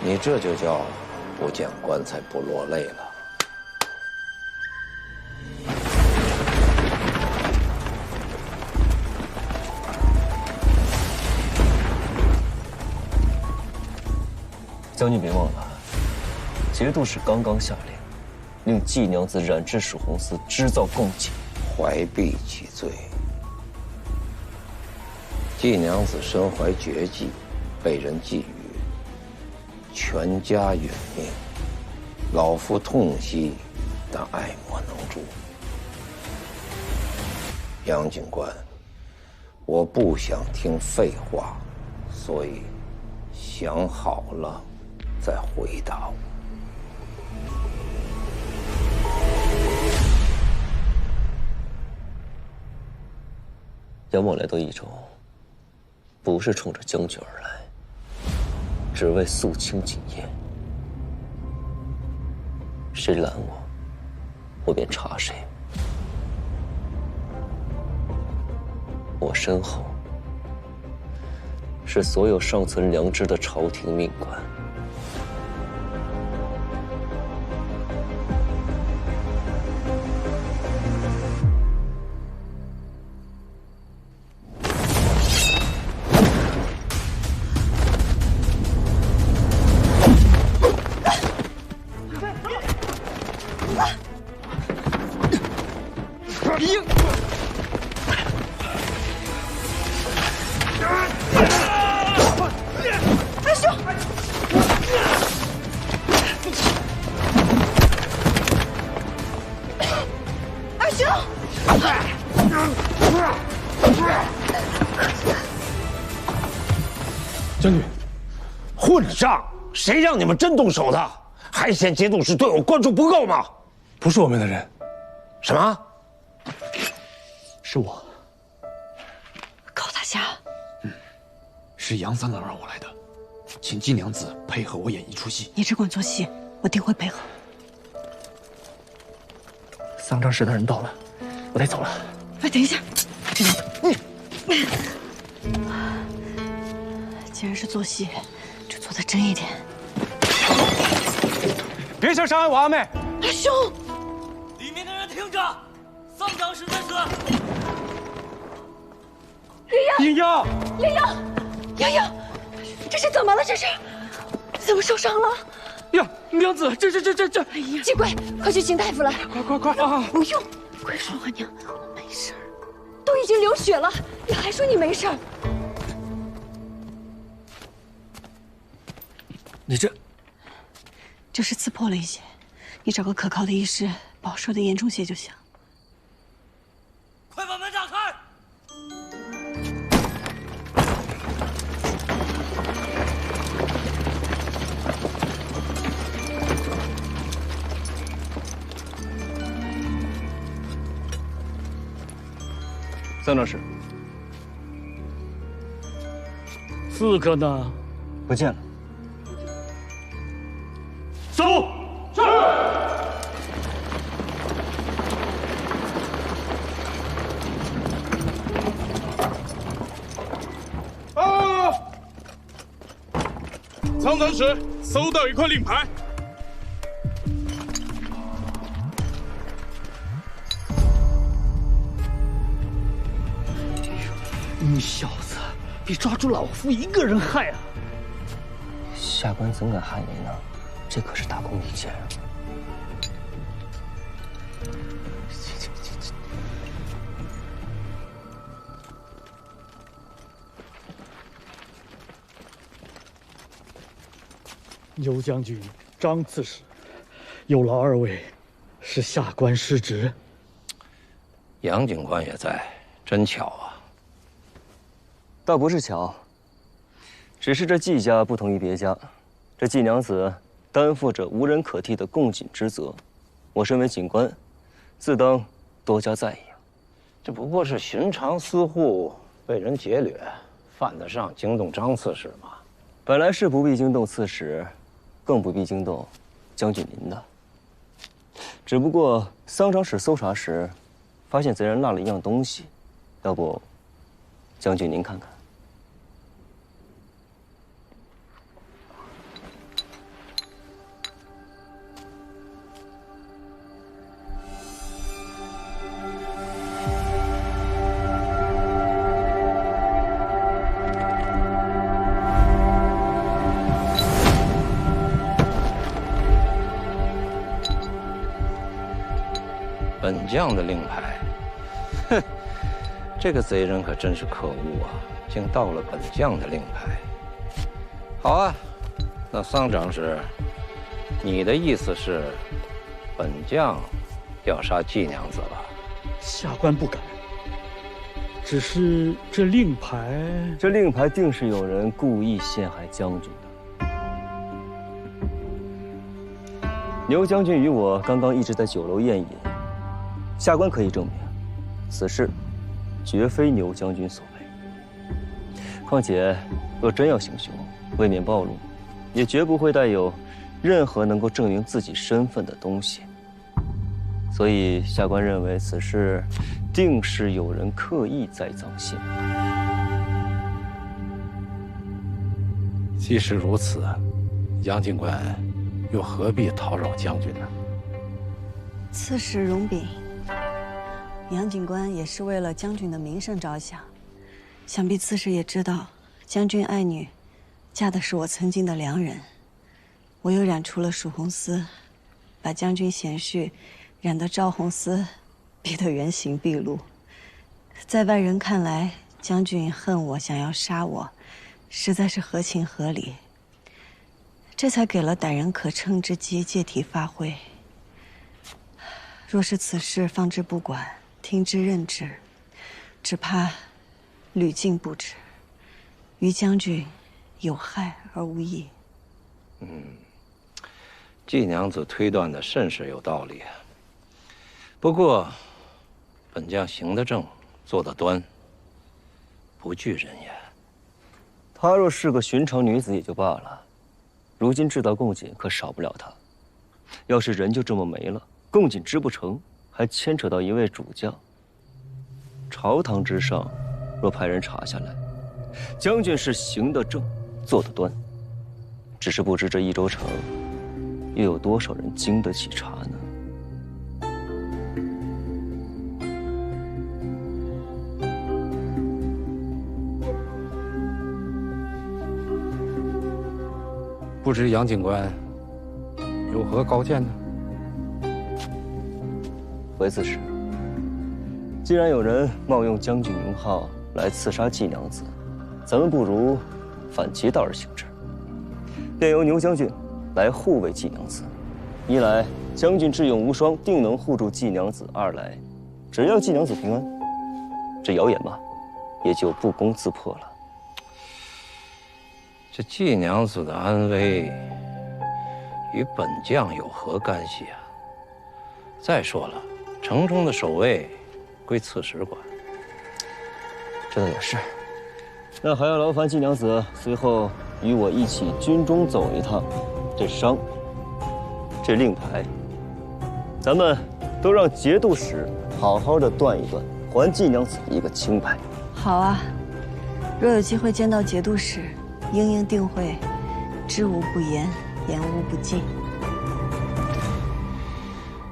你这就叫不见棺材不落泪了。将军别忘了，节度使刚刚下令，令季娘子染指使红丝，织造贡锦。怀璧其罪。季娘子身怀绝技，被人觊觎，全家殒命。老夫痛惜，但爱莫能助。杨警官，我不想听废话，所以想好了再回答我。杨某来到益州，不是冲着将军而来，只为肃清锦宴。谁拦我，我便查谁。我身后是所有尚存良知的朝廷命官。将军，混账！谁让你们真动手的？还嫌节度使对我关注不够吗？不是我们的人。什么？是我。高大侠。是杨三郎让我来的，请季娘子配合我演一出戏。你只管做戏，我定会配合。丧葬室的人到了，我得走了。哎，等一下，既然是做戏，就做得真一点。别想伤害我阿妹！阿兄，里面的人听着，丧葬室在此。英英，英英，英英，这是怎么了？这是怎么受伤了？呀，娘子，这！哎呀，金贵，快去请大夫来！快啊！不用，快说吧，娘，我没事儿，都已经流血了，你还说你没事儿？你这是刺破了一些，你找个可靠的医师保守的严重些就行。快把门打开！丧葬室，刺客呢？不见了。走！是。啊！苍堂使搜到一块令牌。你小子比抓住老夫一个人害啊！下官怎敢害您呢？这可是大功一件。尤将军、张刺史，有劳二位，是下官失职。杨警官也在，真巧啊！倒不是巧，只是这季家不同于别家，这季娘子担负着无人可替的贡锦职责，我身为警官，自当多加在意啊。这不过是寻常私户被人劫掠，犯得上惊动张刺史吗？本来是不必惊动刺史，更不必惊动将军您的。只不过丧葬室搜查时，发现贼人落了一样东西，要不，将军您看看。本将的令牌。哼，这个贼人可真是可恶啊！竟盗了本将的令牌。好啊，那桑长史，你的意思是，本将要杀季娘子了？下官不敢。只是这令牌，这令牌定是有人故意陷害将军的。牛将军与我刚刚一直在酒楼宴饮，下官可以证明，此事绝非牛将军所为。况且，若真要行凶，为免暴露，也绝不会带有任何能够证明自己身份的东西。所以，下官认为此事定是有人刻意栽赃陷害。即使如此，杨警官又何必讨扰将军呢？刺史容禀，杨警官也是为了将军的名声着想。想必刺史也知道，将军爱女嫁的是我曾经的良人，我又染出了蜀红丝，把将军贤婿染得赵红丝，逼得原形毕露。在外人看来，将军恨我，想要杀我，实在是合情合理。这才给了歹人可乘之机，借题发挥。若是此事放之不管，听之任之，只怕屡禁不止，于将军有害而无益。季娘子推断的甚是有道理。不过，本将行得正，坐得端，不惧人言。她若是个寻常女子也就罢了，如今制造贡锦可少不了她。要是人就这么没了，贡锦织不成，还牵扯到一位主将。朝堂之上，若派人查下来，将军是行得正，坐得端，只是不知这益州城又有多少人经得起查呢？不知杨警官有何高见呢？回刺史，既然有人冒用将军名号来刺杀季娘子，咱们不如反其道而行之，便由牛将军来护卫季娘子。一来，将军智勇无双，定能护住季娘子；二来，只要季娘子平安，这谣言吧，也就不攻自破了。这季娘子的安危与本将有何干系啊？再说了，城中的守卫归刺史管。这倒也是。那还要劳烦季娘子随后与我一起军中走一趟。这伤，这令牌，咱们都让节度使好好的断一断，还季娘子一个清白。好啊，若有机会见到节度使，英英定会知无不言，言无不尽。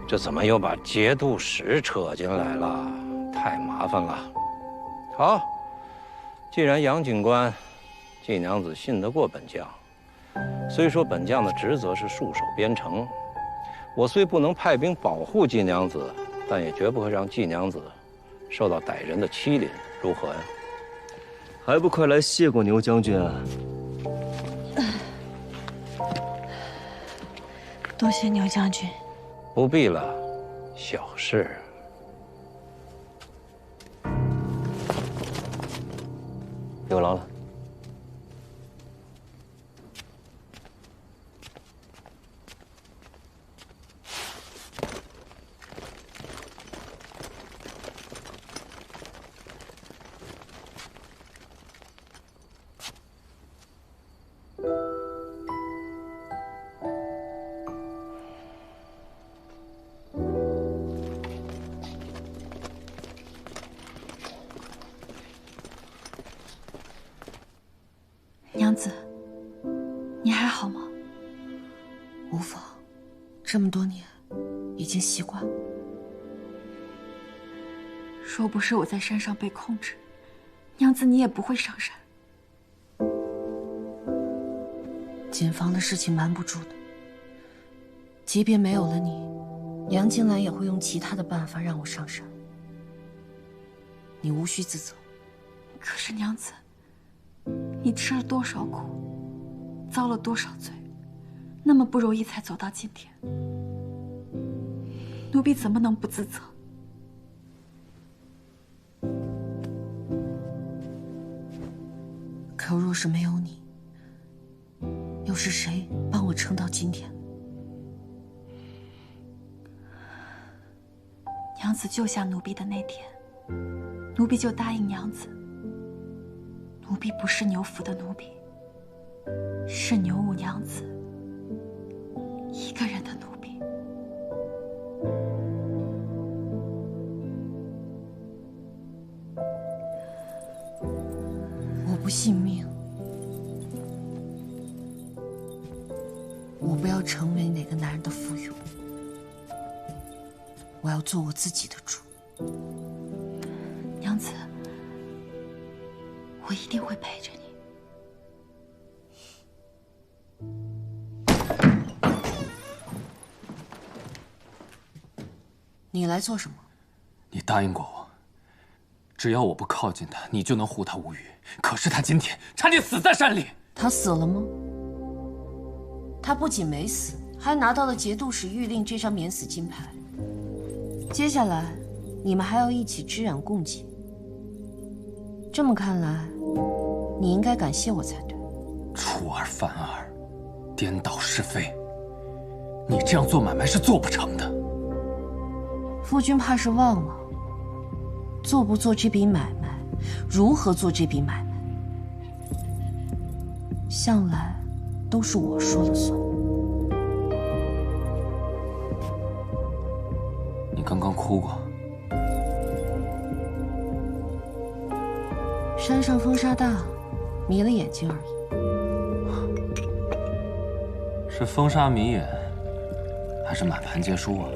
这怎么又把节度使扯进来了？太麻烦了。好，既然杨警官、季娘子信得过本将，虽说本将的职责是戍守边城，我虽不能派兵保护季娘子，但也绝不会让季娘子受到歹人的欺凌，如何呀？还不快来谢过牛将军啊！多谢牛将军。不必了，小事。有劳了。娘子，你还好吗？无妨，这么多年，已经习惯了。若不是我在山上被控制，娘子你也不会上山。锦房的事情瞒不住的，即便没有了你，杨金兰也会用其他的办法让我上山，你无需自责。可是娘子，你吃了多少苦，遭了多少罪，那么不容易才走到今天，奴婢怎么能不自责？可若是没有你，又是谁帮我撑到今天？娘子救下奴婢的那天，奴婢就答应娘子，奴婢不是牛府的奴婢，是牛五娘子一个人的奴婢。我不信命，我不要成为哪个男人的附庸，我要做我自己的主。娘子，我一定会陪着你。你来做什么？你答应过我，只要我不靠近他，你就能护他无虞。可是他今天差点死在山里。他死了吗？他不仅没死，还拿到了节度使谕令这张免死金牌。接下来，你们还要一起织染贡锦。这么看来，你应该感谢我才对。出尔反尔，颠倒是非，你这样做买卖是做不成的。夫君怕是忘了，做不做这笔买卖，如何做这笔买卖，向来都是我说了算。你刚刚哭过？山上风沙大，迷了眼睛而已。是风沙迷眼，还是满盘皆输啊？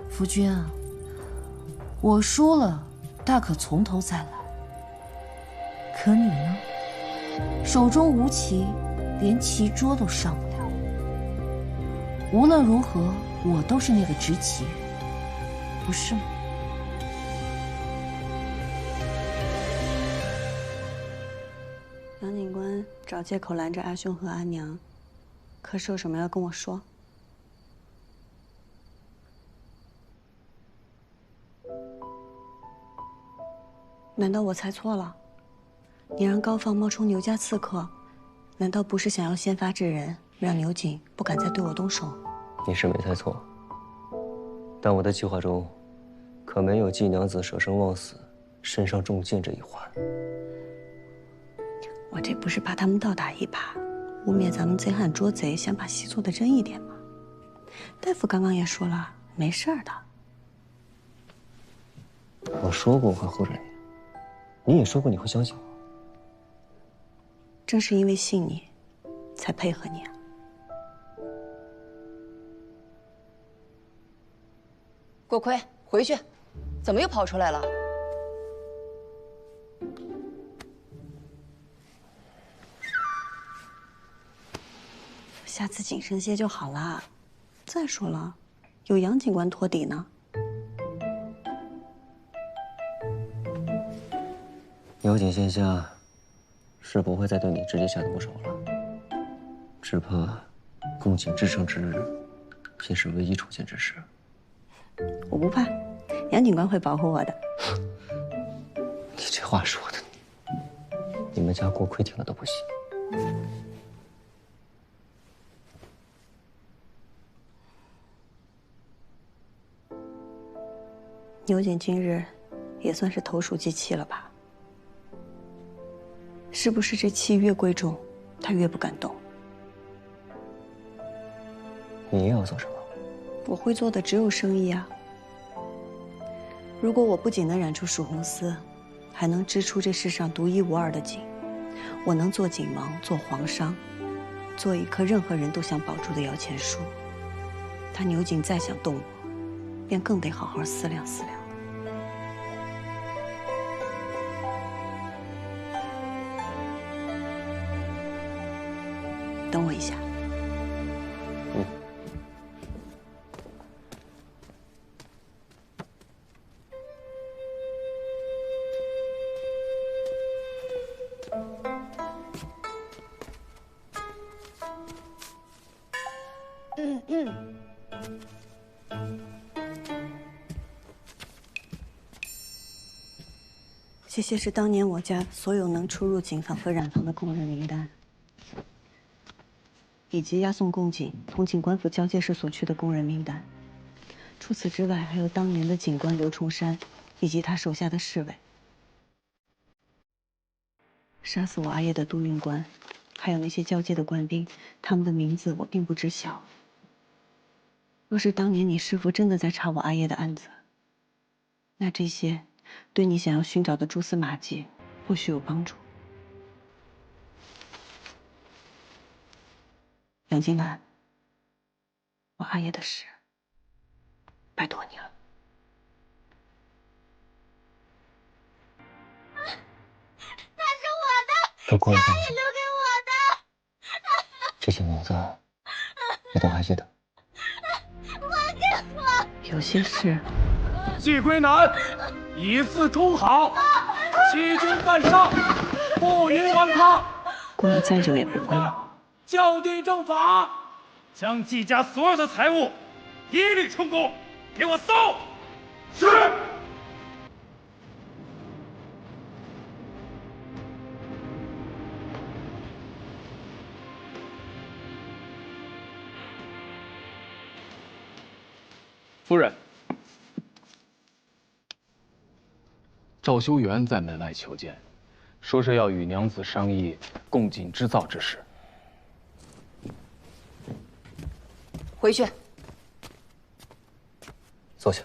夫君啊，我输了，大可从头再来。可你呢？手中无棋，连棋桌都上不了。无论如何，我都是那个执棋人，不是吗？杨警官找借口拦着阿兄和阿娘，可是有什么要跟我说？难道我猜错了？你让高放冒充牛家刺客，难道不是想要先发制人，让牛景不敢再对我动手？你是没猜错，但我的计划中，可没有季娘子舍生忘死、身上中箭这一环。我这不是怕他们倒打一耙，污蔑咱们贼喊捉贼，想把戏做得真一点吗？大夫刚刚也说了，没事儿的。我说过我会护着你，你也说过你会相信我。正是因为信你，才配合你啊。郭奎，回去，怎么又跑出来了？下次谨慎些就好了。再说了，有杨警官托底呢。牛景线下是不会再对你直接下毒手了，只怕共锦制胜之日，便是唯一出现之时。我不怕，杨警官会保护我的。你这话说的，你们家郭奎听了都不信。牛景今日也算是投鼠忌器了吧？是不是这气越贵重，他越不敢动？你要做什么？我会做的只有生意啊。如果我不仅能染出蜀红丝，还能织出这世上独一无二的锦，我能做锦王，做皇商，做一棵任何人都想保住的摇钱树。他牛景再想动我，便更得好好思量思量。等我一下。这些是当年我家所有能出入警房和染房的工人名单，以及押送供警同警官府交界时所去的工人名单。除此之外，还有当年的警官刘崇山以及他手下的侍卫。杀死我阿爷的督运官，还有那些交界的官兵，他们的名字我并不知晓。若是当年你师父真的在查我阿爷的案子，那这些对你想要寻找的蛛丝马迹或许有帮助。杨金兰，我阿爷的事，拜托你了。那是我的，都过了家里留给我的。这些名字你都还记得？还给我！有些事，季归南以次充好，欺君犯上，不允顽抗。过了再久也不会了。校订正法，将季家所有的财物一律充公，给我搜。是。夫人，赵修元在门外求见，说是要与娘子商议供给织造之事。回去。坐下。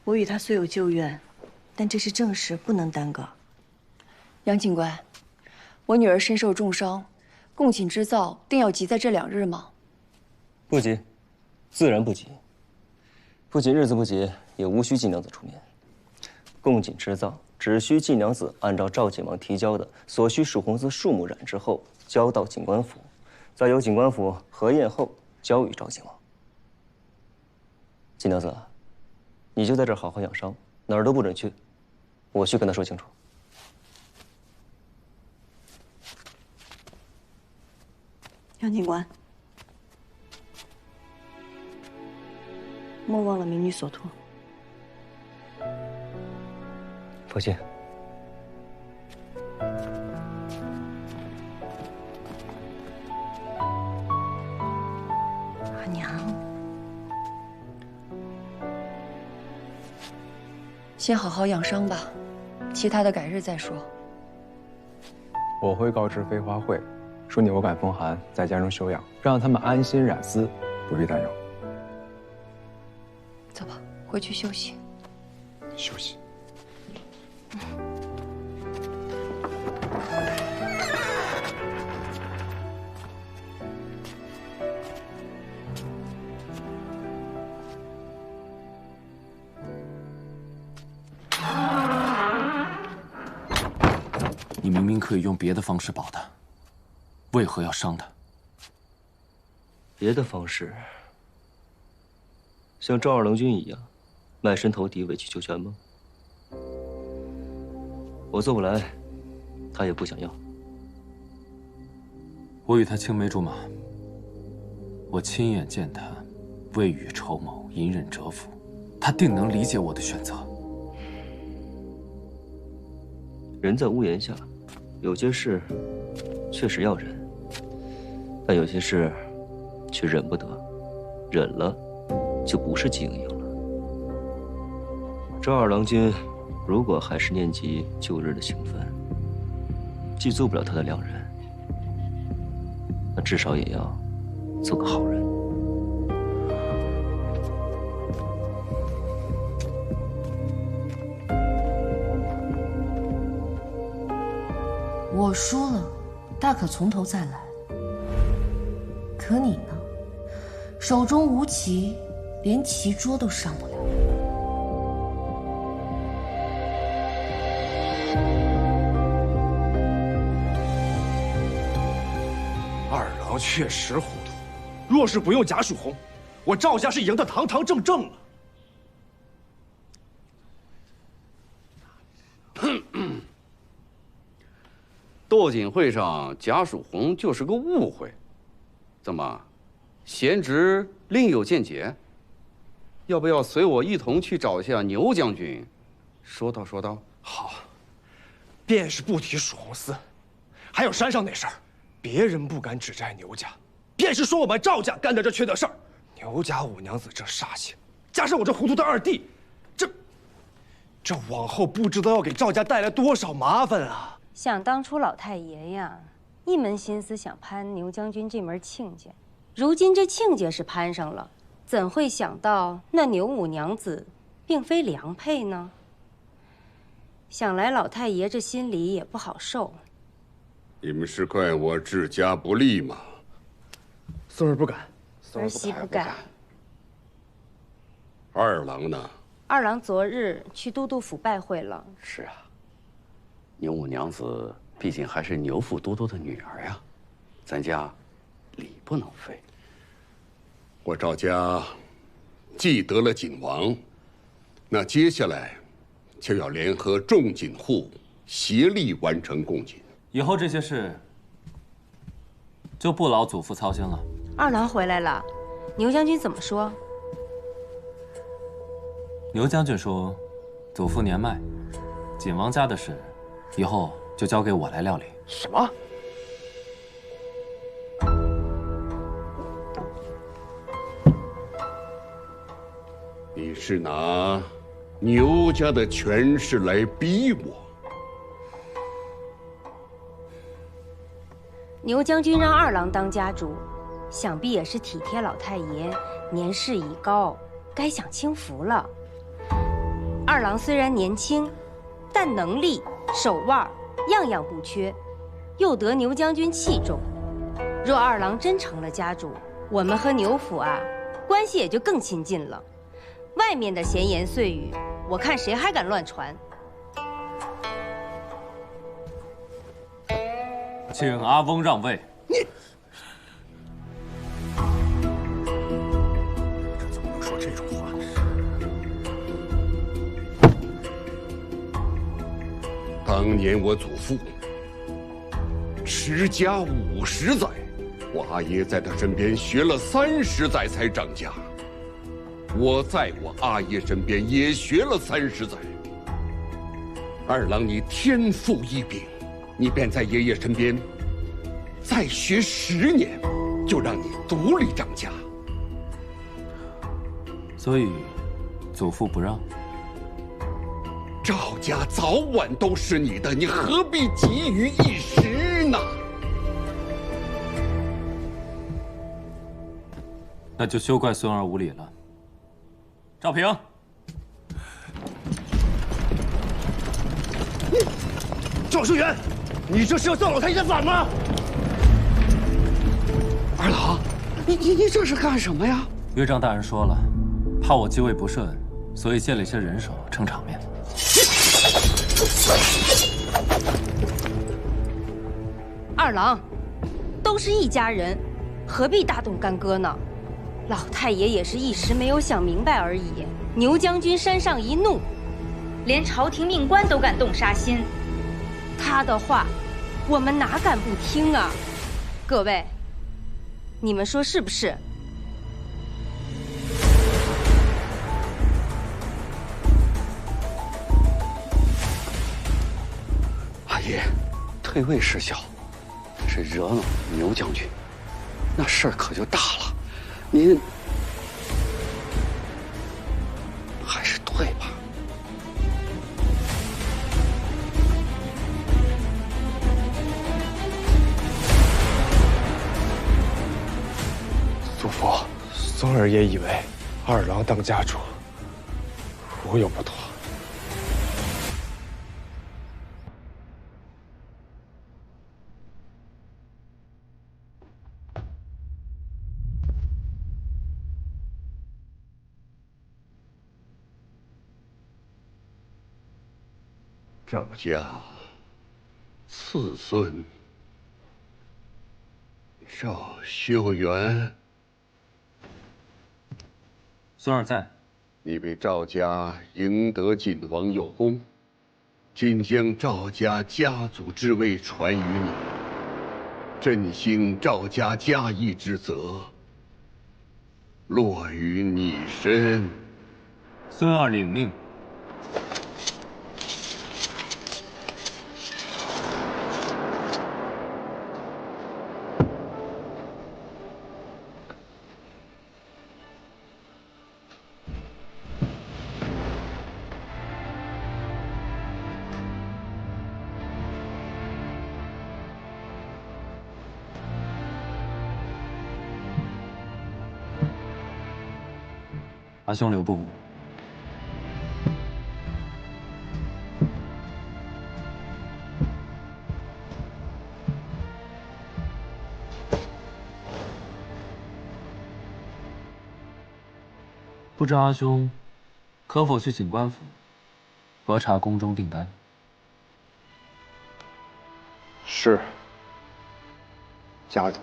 我与他虽有旧怨，但这是正事，不能耽搁。杨警官，我女儿身受重伤，供给织造定要急在这2日吗？不急，自然不急。不仅日子不急，也无需季娘子出面。供给织造只需季娘子按照赵景王提交的所需蜀红丝数目染之后，交到警官府，再由警官府核验后交予赵景王。季娘子，你就在这儿好好养伤，哪儿都不准去。我去跟他说清楚。杨警官，莫忘了民女所托。父亲。阿娘，先好好养伤吧，其他的改日再说。我会告知飞花会，说你我感风寒，在家中休养，让他们安心染丝，不必担忧。走吧，回去休息。休息。你明明可以用别的方式保他，为何要伤他？别的方式，像赵二郎君一样，卖身投敌，委曲求全吗？我做不来，他也不想要。我与他青梅竹马，我亲眼见他未雨绸缪，隐忍蛰伏，他定能理解我的选择。人在屋檐下，有些事确实要忍，但有些事却忍不得，忍了就不是季莹莹了。赵二郎君如果还是念及旧日的情分，既做不了他的良人，那至少也要做个好人。我输了，大可从头再来。可你呢？手中无棋，连棋桌都上不了。郎确实糊涂。若是不用贾曙红，我赵家是赢得堂堂正正了。斗锦会上，贾曙红就是个误会。怎么，贤侄另有见解？要不要随我一同去找一下牛将军，说道说道？好，便是不提曙红寺，还有山上那事儿，别人不敢指摘牛家，便是说我们赵家干的这缺德事儿。牛家五娘子这煞气，加上我这糊涂的二弟，这往后不知道要给赵家带来多少麻烦啊！想当初老太爷呀，一门心思想攀牛将军这门亲家，如今这亲家是攀上了，怎会想到那牛五娘子并非良配呢？想来老太爷这心里也不好受。你们是怪我治家不力吗？孙儿不敢，儿媳不敢。二郎呢？二郎昨日去都督府拜会了。是啊，牛五娘子毕竟还是牛副都督的女儿呀，咱家礼不能废。我赵家既得了锦王，那接下来就要联合众锦户，协力完成贡锦。以后这些事就不劳祖父操心了。二郎回来了，牛将军怎么说？牛将军说，祖父年迈，锦王家的事，以后就交给我来料理。什么？你是拿牛家的权势来逼我？牛将军让二郎当家主，想必也是体贴老太爷年事已高，该享清福了。二郎虽然年轻，但能力、手腕样样不缺，又得牛将军器重。若二郎真成了家主，我们和牛府啊，关系也就更亲近了。外面的闲言碎语，我看谁还敢乱传？请阿翁让位。你这怎么能说这种话？当年我祖父持家50载，我阿爷在他身边学了30载才长家。我在我阿爷身边也学了30载。二郎，你天赋异禀，你便在爷爷身边再学10年，就让你独立长家。所以，祖父不让。赵家早晚都是你的，你何必急于一时呢？那就休怪孙儿无礼了。赵平，赵书远，你这是要造老太爷的反吗？二郎，你这是干什么呀？岳丈大人说了，怕我继位不顺，所以借了一些人手撑场面。二郎，都是一家人，何必大动干戈呢？老太爷也是一时没有想明白而已。牛将军山上一怒，连朝廷命官都敢动杀心，他的话，我们哪敢不听啊？各位，你们说是不是？阿爷，退位是小，但是惹恼牛将军，那事儿可就大了。您还是退吧。祖父，孙儿也以为二郎当家主，无有不妥。赵家次孙赵修元，孙儿在。你为赵家赢得晋王有功，今将赵家家族之位传于你，振兴赵家家业之责，落于你身。孙儿领命。阿兄留步。不知阿兄可否去警官府核查宫中订单？是，家主。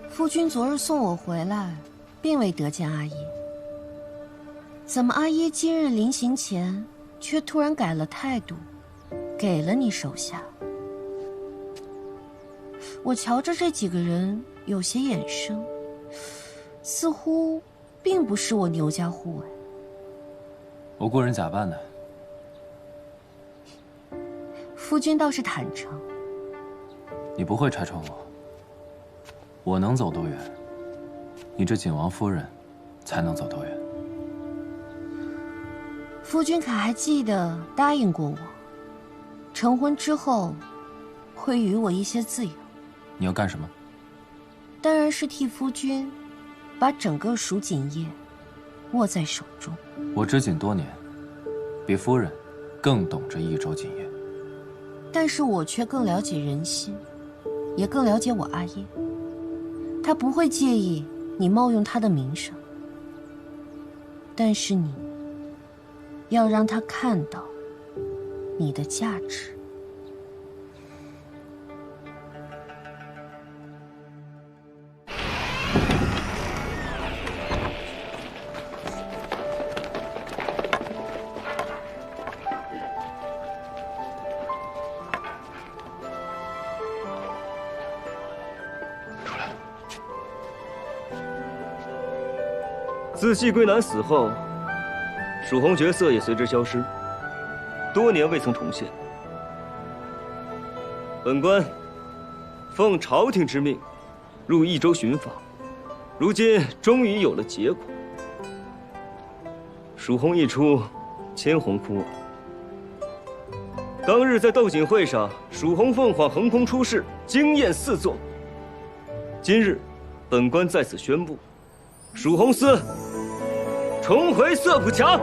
夫君昨日送我回来，并未得见阿耶。怎么阿耶今日临行前，却突然改了态度，给了你手下？我瞧着这几个人有些眼生，似乎并不是我牛家护卫。我雇人假扮的。夫君倒是坦诚。你不会拆穿我。我能走多远，你这景王夫人才能走多远。夫君可还记得答应过我，成婚之后会予我一些自由？你要干什么？当然是替夫君把整个蜀锦业握在手中。我执锦多年，比夫人更懂这益州锦业。但是我却更了解人心，也更了解我阿耶。他不会介意你冒用他的名声，但是你要让他看到你的价值。自季归南死后，蜀红角色也随之消失，多年未曾重现。本官奉朝廷之命，入益州寻访，如今终于有了结果。蜀红一出，千红哭耳。当日在斗锦会上，蜀红凤凰横空出世，惊艳四座。今日，本官在此宣布，蜀红司重回色浦墙。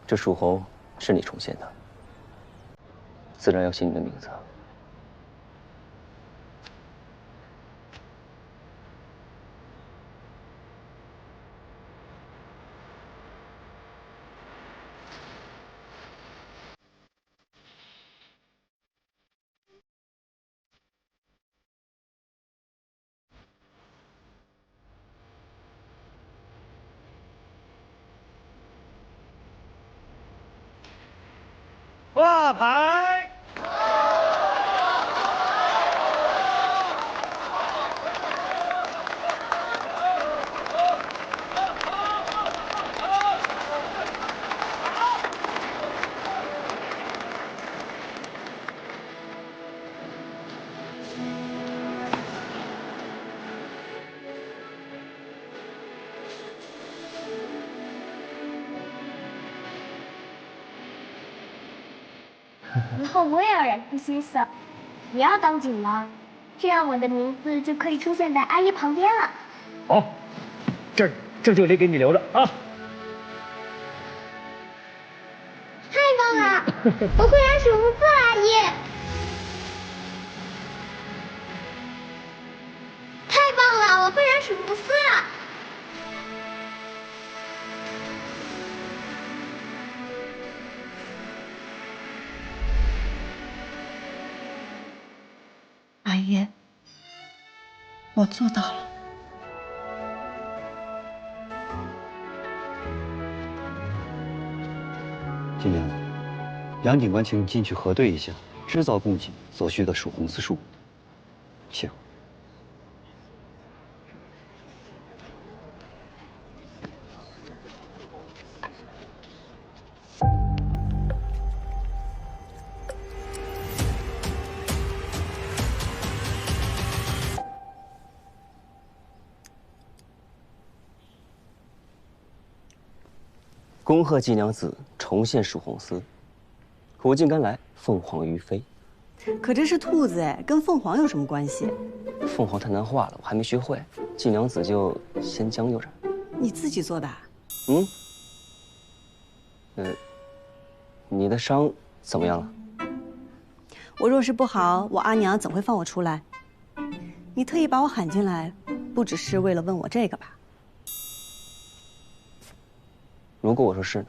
这蜀红是你重现的，自然要写你的名字。挂牌。以后我也要染成新色，也要当警了，这样我的名字就可以出现在阿姨旁边了。好，这就得给你留着啊！太棒了，我会染水红色，阿姨。太棒了，我会染水红色。阿姨，我做到了。金莲，杨警官，请你进去核对一下制造供给所需的数红丝数，请。恭贺季娘子重现蜀红丝，苦尽甘来，凤凰于飞。可这是兔子哎，跟凤凰有什么关系？凤凰太难画了，我还没学会。季娘子就先将就着。你自己做的？你的伤怎么样了？我若是不好，我阿娘怎会放我出来？你特意把我喊进来，不只是为了问我这个吧？如果我说是呢？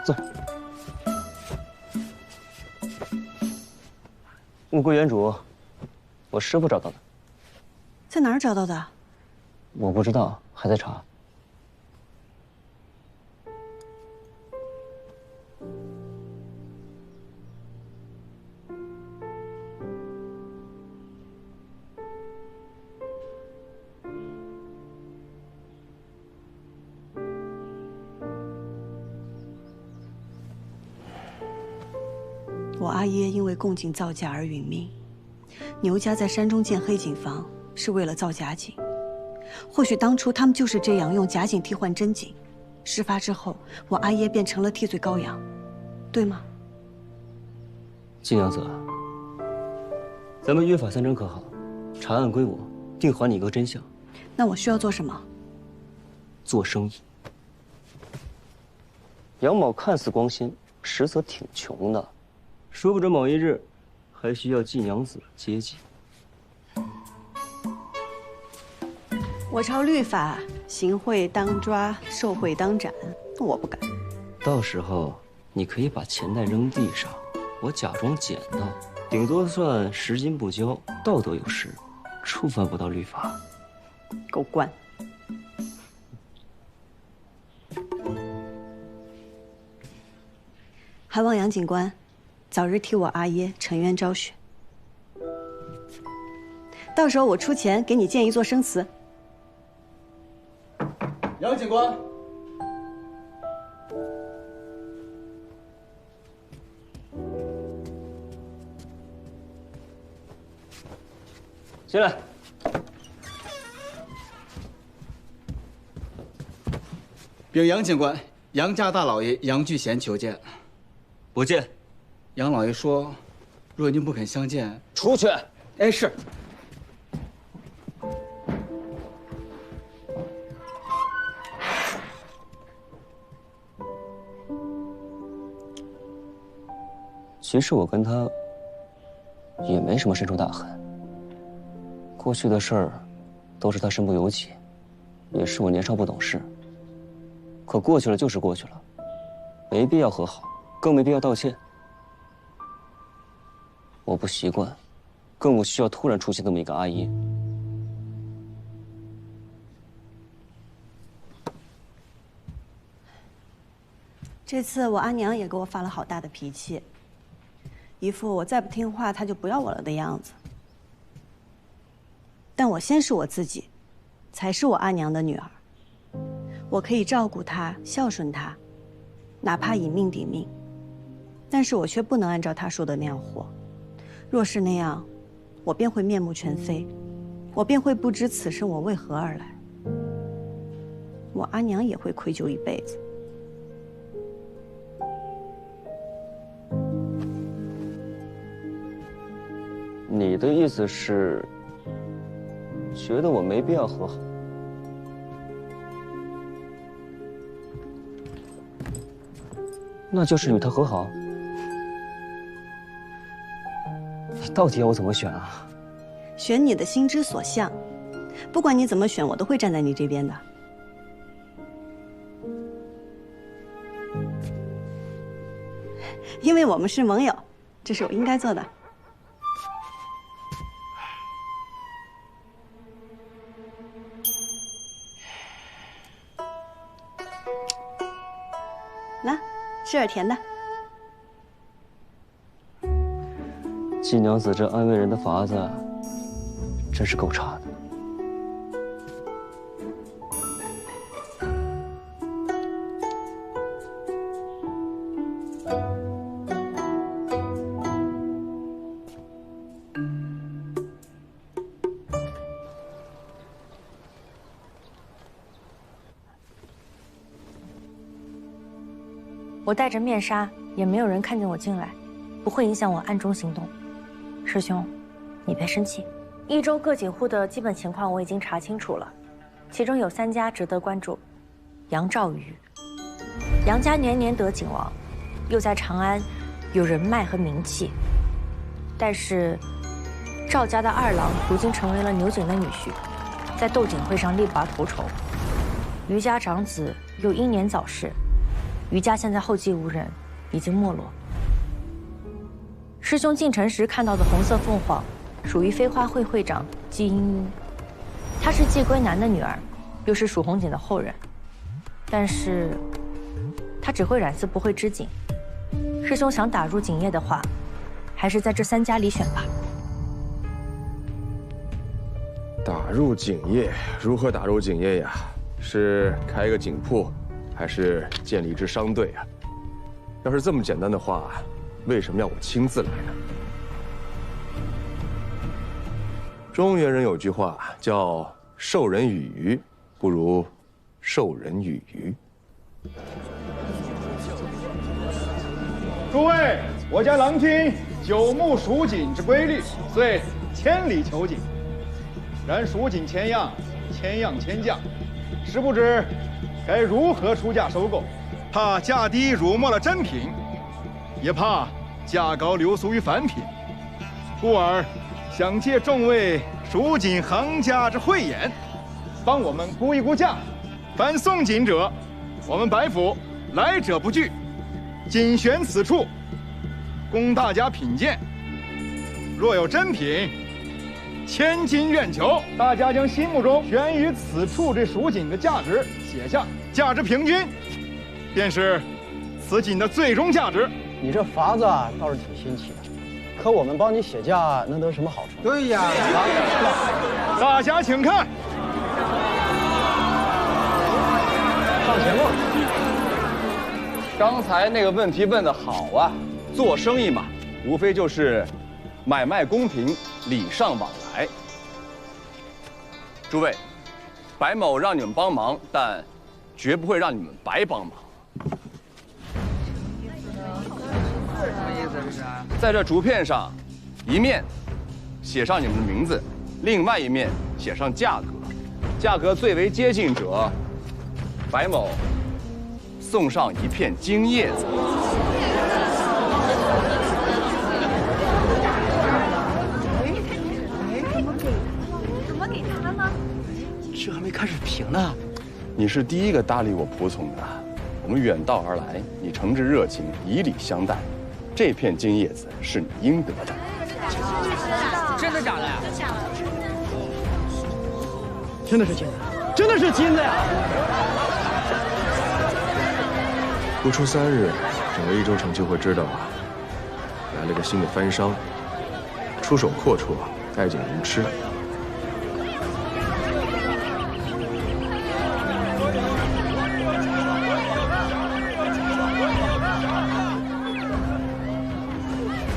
坐。物归原主，我师傅找到的。在哪儿找到的？我不知道，还在查。我阿耶因为供颈造假而殒命，牛家在山中建黑井房是为了造假井。或许当初他们就是这样用假井替换真井，事发之后，我阿耶便成了替罪羔羊，对吗？季娘子，咱们约法三章可好？查案归我，定还你一个真相。那我需要做什么？做生意。杨某看似光鲜，实则挺穷的。说不准某一日，还需要季娘子接济。我抄律法，行贿当抓，受贿当斩，我不敢。到时候你可以把钱袋扔地上，我假装捡到，顶多算拾金不交，道德有失，触犯不到律法。狗官。还望杨警官早日替我阿耶沉冤昭雪。到时候我出钱给你建一座生祠。杨警官，进来。禀杨警官，杨家大老爷杨巨贤求见。不见。杨老爷说，若您不肯相见，出去。哎，是。其实我跟他也没什么深仇大恨，过去的事儿都是他身不由己，也是我年少不懂事。可过去了就是过去了，没必要和好，更没必要道歉。我不习惯，更不需要突然出现那么一个阿姨。这次我阿娘也给我发了好大的脾气，一副我再不听话她就不要我了的样子。但我先是我自己，才是我阿娘的女儿。我可以照顾她，孝顺她，哪怕以命抵命。但是我却不能按照她说的那样活。若是那样，我便会面目全非，我便会不知此生我为何而来。我阿娘也会愧疚一辈子。你的意思是，觉得我没必要和好？那就是与他和好？你到底要我怎么选啊？选你的心之所向，不管你怎么选，我都会站在你这边的。因为我们是盟友，这是我应该做的。来，吃点甜的。季娘子这安慰人的法子，真是够差的。我戴着面纱，也没有人看见我进来，不会影响我暗中行动。师兄，你别生气。益州各警户的基本情况我已经查清楚了，其中有3家值得关注：杨兆宇，杨家年年得景王，又在长安有人脉和名气。但是，赵家的2郎如今成为了牛景的女婿，在斗景会上力拔头筹。余家长子又英年早逝。余家现在后继无人，已经没落。师兄进城时看到的红色凤凰，属于飞花会会长季英英，她是季归南的女儿，又是蜀红景的后人。但是，她只会染丝，不会织锦。师兄想打入锦业的话，还是在这3家里选吧。打入锦业，如何打入锦业呀？是开个锦铺？还是建立一支商队啊？要是这么简单的话，为什么要我亲自来呢？中原人有句话叫“授人以鱼，不如授人以渔”。诸位，我家郎君久慕蜀锦之瑰丽，遂千里求锦。然蜀锦千样，千样千价，实不知该如何出价收购？怕价低辱没了真品，也怕价高流俗于凡品，故而想借众位蜀锦行家之慧眼，帮我们估一估价。凡送锦者，我们白府来者不拒，仅选此处，供大家品鉴。若有真品，千金愿求。大家将心目中悬于此处这蜀锦的价值写下，价值平均，便是此锦的最终价值。你这法子啊，倒是挺新奇的，可我们帮你写价能得什么好处？对呀，大家请看。上前路。刚才那个问题问得好啊！做生意嘛，无非就是买卖公平，礼尚往来。诸位，白某让你们帮忙，但绝不会让你们白帮忙。在这竹片上，一面写上你们的名字，另外一面写上价格，价格最为接近者，白某送上一片金叶子。怎么给他呢？这还没开始评呢。你是第一个搭理我仆从的，我们远道而来，你诚挚热情，以礼相待，这片金叶子是你应得的。真的假的呀？真的是金的，真的是金的呀！不出3日，整个益州城就会知道来了个新的番商，出手阔绰，爱景如痴。